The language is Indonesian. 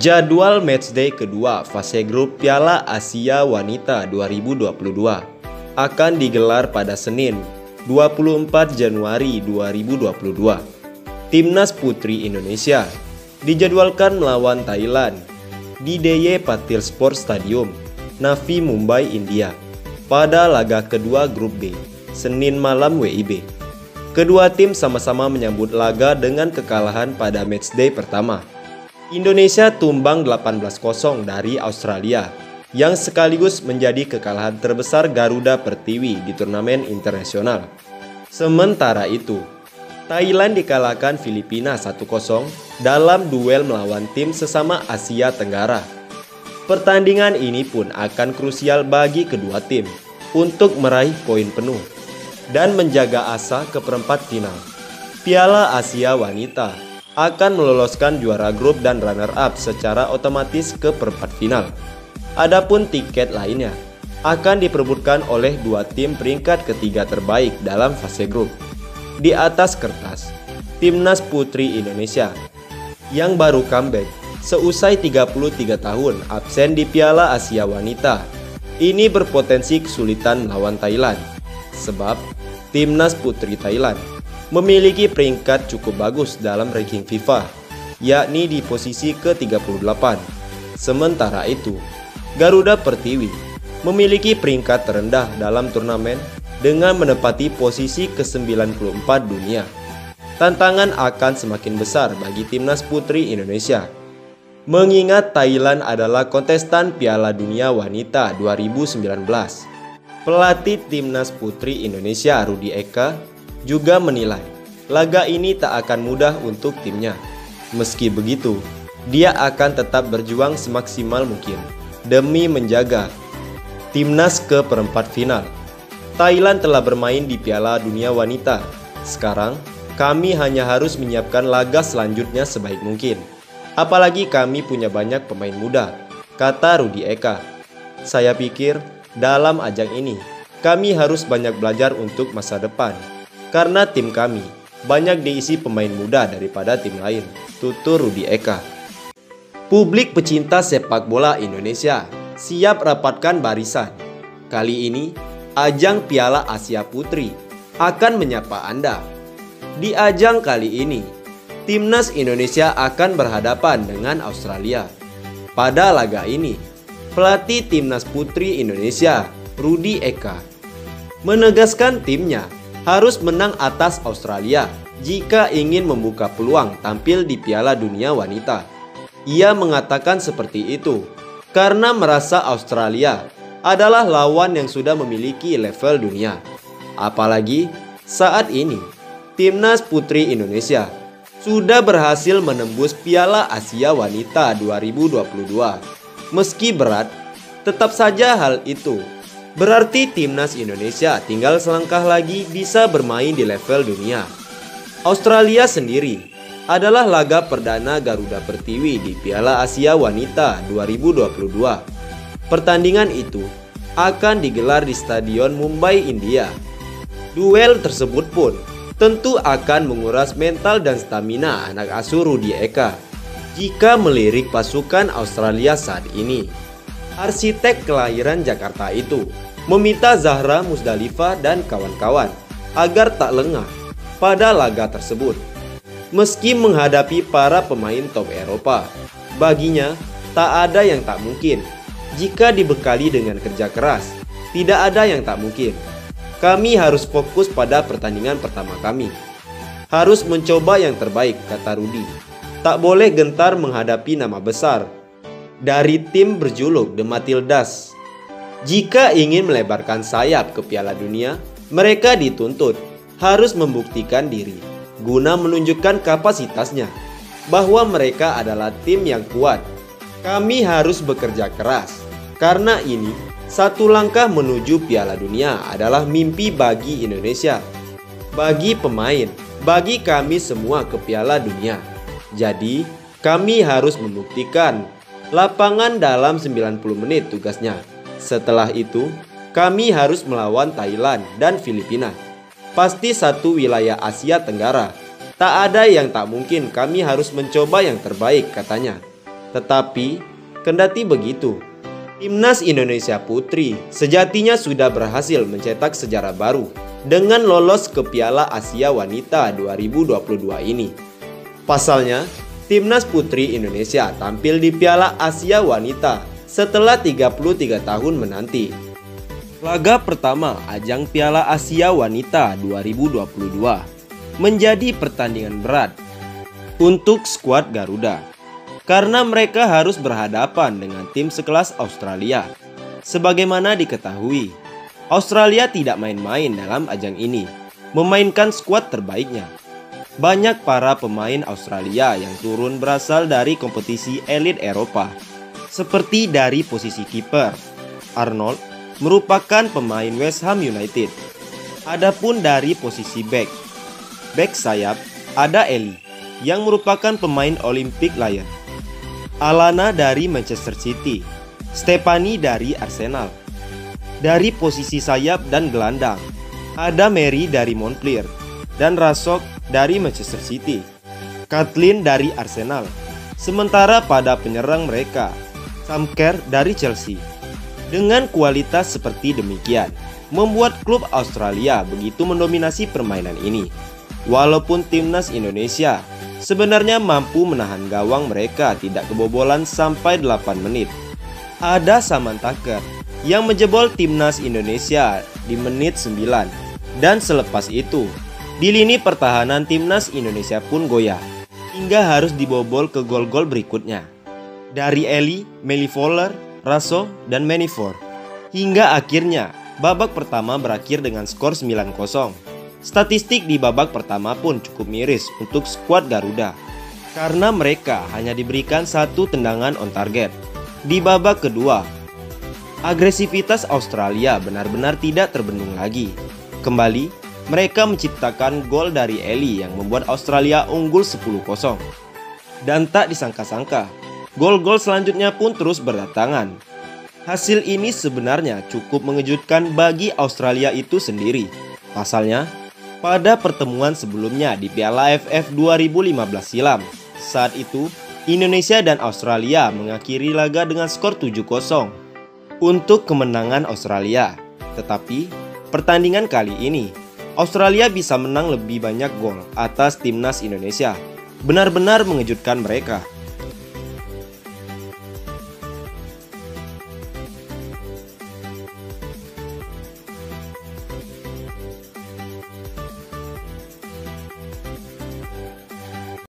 Jadwal matchday kedua fase grup Piala Asia Wanita 2022 akan digelar pada Senin, 24 Januari 2022. Timnas Putri Indonesia dijadwalkan melawan Thailand di DY Patil Sport Stadium, Navi Mumbai, India pada laga kedua grup B, Senin malam WIB. Kedua tim sama-sama menyambut laga dengan kekalahan pada matchday pertama. Indonesia tumbang 18-0 dari Australia, yang sekaligus menjadi kekalahan terbesar Garuda Pertiwi di turnamen internasional. Sementara itu, Thailand dikalahkan Filipina 1-0 dalam duel melawan tim sesama Asia Tenggara. Pertandingan ini pun akan krusial bagi kedua tim untuk meraih poin penuh dan menjaga asa ke perempat final. Piala Asia Wanita akan meloloskan juara grup dan runner-up secara otomatis ke perempat final. Adapun tiket lainnya akan diperebutkan oleh dua tim peringkat ketiga terbaik dalam fase grup. Di atas kertas, Timnas Putri Indonesia yang baru comeback seusai 33 tahun absen di Piala Asia Wanita ini berpotensi kesulitan melawan Thailand, sebab Timnas Putri Thailand memiliki peringkat cukup bagus dalam ranking FIFA, yakni di posisi ke-38. Sementara itu, Garuda Pertiwi memiliki peringkat terendah dalam turnamen dengan menempati posisi ke-94 dunia. Tantangan akan semakin besar bagi Timnas Putri Indonesia, mengingat Thailand adalah kontestan Piala Dunia Wanita 2019. Pelatih Timnas Putri Indonesia Rudy Eka juga menilai laga ini tak akan mudah untuk timnya. Meski begitu, dia akan tetap berjuang semaksimal mungkin demi menjaga timnas ke perempat final. Thailand telah bermain di Piala Dunia Wanita. Sekarang, kami hanya harus menyiapkan laga selanjutnya sebaik mungkin. Apalagi kami punya banyak pemain muda, kata Rudy Eka. Saya pikir dalam ajang ini, kami harus banyak belajar untuk masa depan. Karena tim kami banyak diisi pemain muda daripada tim lain, tutur Rudy Eka. Publik pecinta sepak bola Indonesia siap rapatkan barisan. Kali ini, ajang Piala Asia Putri akan menyapa Anda. Di ajang kali ini, Timnas Indonesia akan berhadapan dengan Australia. Pada laga ini, pelatih Timnas Putri Indonesia, Rudy Eka, menegaskan timnya harus menang atas Australia jika ingin membuka peluang tampil di Piala Dunia Wanita. Ia mengatakan seperti itu karena merasa Australia adalah lawan yang sudah memiliki level dunia. Apalagi saat ini, Timnas Putri Indonesia sudah berhasil menembus Piala Asia Wanita 2022. Meski berat, tetap saja hal itu berarti Timnas Indonesia tinggal selangkah lagi bisa bermain di level dunia. Australia sendiri adalah laga perdana Garuda Pertiwi di Piala Asia Wanita 2022. Pertandingan itu akan digelar di Stadion Mumbai, India. Duel tersebut pun tentu akan menguras mental dan stamina anak asuh Rudy Eka jika melirik pasukan Australia saat ini. Arsitek kelahiran Jakarta itu meminta Zahra Musdalifah dan kawan-kawan agar tak lengah pada laga tersebut. Meski menghadapi para pemain top Eropa, baginya tak ada yang tak mungkin. Jika dibekali dengan kerja keras, tidak ada yang tak mungkin. Kami harus fokus pada pertandingan pertama kami. Harus mencoba yang terbaik, kata Rudy. Tak boleh gentar menghadapi nama besar dari tim berjuluk The Matildas. Jika ingin melebarkan sayap ke Piala Dunia, mereka dituntut harus membuktikan diri guna menunjukkan kapasitasnya bahwa mereka adalah tim yang kuat. Kami harus bekerja keras karena ini satu langkah menuju Piala Dunia adalah mimpi bagi Indonesia, bagi pemain, bagi kami semua ke Piala Dunia. Jadi, kami harus membuktikan lapangan dalam 90 menit tugasnya. Setelah itu, kami harus melawan Thailand dan Filipina. Pasti satu wilayah Asia Tenggara. Tak ada yang tak mungkin, kami harus mencoba yang terbaik, katanya. Tetapi, kendati begitu, Timnas Indonesia Putri sejatinya sudah berhasil mencetak sejarah baru dengan lolos ke Piala Asia Wanita 2022 ini. Pasalnya, Timnas Putri Indonesia tampil di Piala Asia Wanita setelah 33 tahun menanti. Laga pertama ajang Piala Asia Wanita 2022 menjadi pertandingan berat untuk skuad Garuda karena mereka harus berhadapan dengan tim sekelas Australia. Sebagaimana diketahui, Australia tidak main-main dalam ajang ini, memainkan skuad terbaiknya. Banyak para pemain Australia yang turun berasal dari kompetisi elit Eropa, seperti dari posisi kiper, Arnold merupakan pemain West Ham United. Adapun dari posisi back sayap ada Eli yang merupakan pemain Olympic Lyon, Alana dari Manchester City, Stephanie dari Arsenal. Dari posisi sayap dan gelandang ada Mary dari Montpellier dan Rasok dari Manchester City, Kathleen dari Arsenal. Sementara pada penyerang mereka, Sam Kerr dari Chelsea. Dengan kualitas seperti demikian, membuat klub Australia begitu mendominasi permainan ini. Walaupun Timnas Indonesia sebenarnya mampu menahan gawang mereka tidak kebobolan sampai 8 menit. Ada Samantaker yang menjebol Timnas Indonesia di menit 9. Dan selepas itu, di lini pertahanan Timnas Indonesia pun goyah hingga harus dibobol ke gol-gol berikutnya. Dari Eli, Melly Fowler, Raso, dan Manafort. Hingga akhirnya babak pertama berakhir dengan skor 9-0. Statistik di babak pertama pun cukup miris untuk skuad Garuda karena mereka hanya diberikan 1 tendangan on target. Di babak kedua, agresivitas Australia benar-benar tidak terbendung lagi. Kembali, mereka menciptakan gol dari Eli yang membuat Australia unggul 10-0. Dan tak disangka-sangka, gol-gol selanjutnya pun terus berdatangan. Hasil ini sebenarnya cukup mengejutkan bagi Australia itu sendiri. Pasalnya, pada pertemuan sebelumnya di Piala AFF 2015 silam, saat itu Indonesia dan Australia mengakhiri laga dengan skor 7-0 untuk kemenangan Australia. Tetapi pertandingan kali ini Australia bisa menang lebih banyak gol atas Timnas Indonesia. Benar-benar mengejutkan mereka.